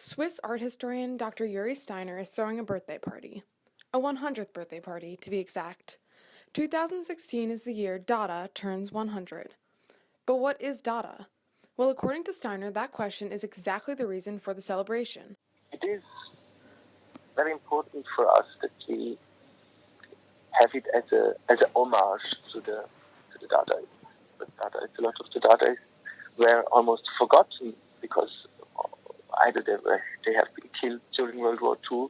Swiss art historian Dr. Yuri Steiner is throwing a birthday party. A 100th birthday party, to be exact. 2016 is the year Dada turns 100. But what is Dada? Well, according to Steiner, that question is exactly the reason for the celebration. It is very important for us that we have it as a homage to the Dadaists. But a lot of the Dadaists were almost forgotten because either they have been killed during World War II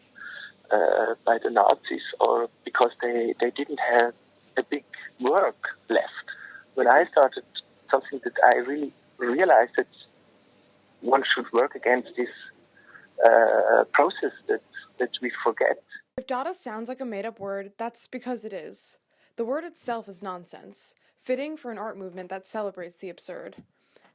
by the Nazis, or because they didn't have a big work left. When I started something that I really realized that one should work against this process that we forget. If Dada sounds like a made-up word, that's because it is. The word itself is nonsense, fitting for an art movement that celebrates the absurd.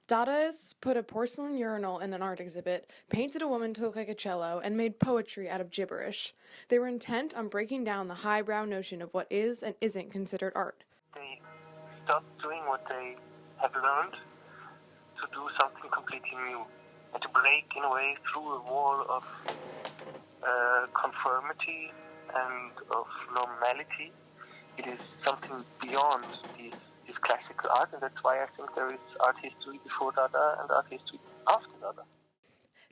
Dadaists put a porcelain urinal in an art exhibit, painted a woman to look like a cello, and made poetry out of gibberish. They were intent on breaking down the highbrow notion of what is and isn't considered art. They stopped doing what they have learned to do something completely new, and to break, in a way, through a wall of conformity and of normality. It is something beyond this classical art, and that's why I think there is art history before Dada and art history after Dada.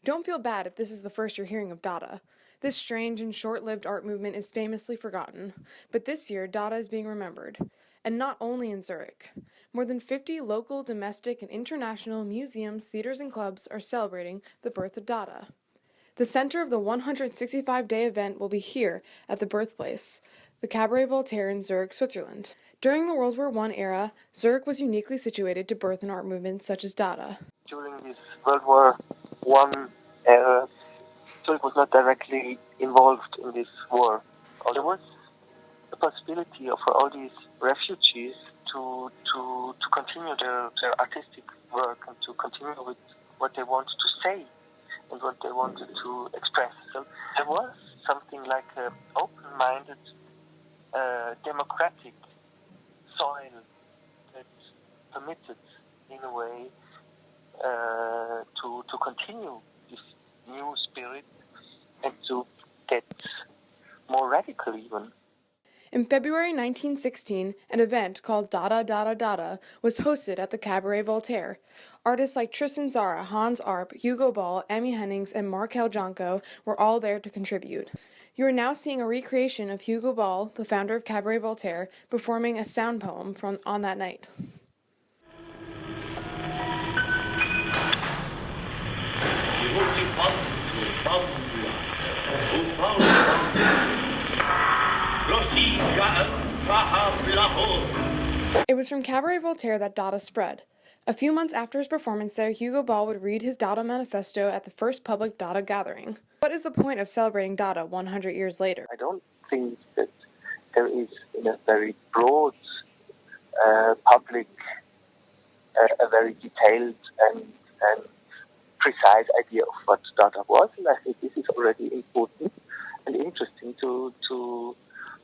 Don't feel bad if this is the first you're hearing of Dada. This strange and short-lived art movement is famously forgotten, but this year Dada is being remembered. And not only in Zurich. More than 50 local, domestic, and international museums, theaters, and clubs are celebrating the birth of Dada. The center of the 165-day event will be here at the birthplace, the Cabaret Voltaire in Zurich, Switzerland. During the World War I era, Zurich was uniquely situated to birth an art movement such as Dada. During this World War I era, Zurich was not directly involved in this war. There was the possibility for all these refugees to continue their artistic work and to continue with what they wanted to say and what they wanted to express. So there was something like an open-minded, democratic soil that permitted, in a way, to continue this new spirit and to get more radical even. In February 1916, an event called Dada Dada Dada was hosted at the Cabaret Voltaire. Artists like Tristan Tzara, Hans Arp, Hugo Ball, Emmy Hennings, and Markel Janko were all there to contribute. You are now seeing a recreation of Hugo Ball, the founder of Cabaret Voltaire, performing a sound poem on that night. It was from Cabaret Voltaire that Dada spread. A few months after his performance there, Hugo Ball would read his Dada manifesto at the first public Dada gathering. What is the point of celebrating Dada 100 years later? I don't think that there is, in a very broad public, a very detailed and precise idea of what Dada was, and I think this is already important and interesting to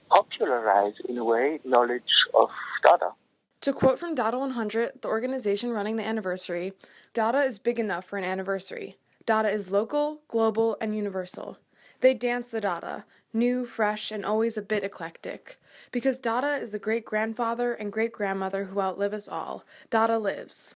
popularize, in a way, knowledge of Dada. To quote from Dada 100, the organization running the anniversary, Dada is big enough for an anniversary. Dada is local, global, and universal. They dance the Dada, new, fresh, and always a bit eclectic. Because Dada is the great-grandfather and great-grandmother who outlive us all. Dada lives.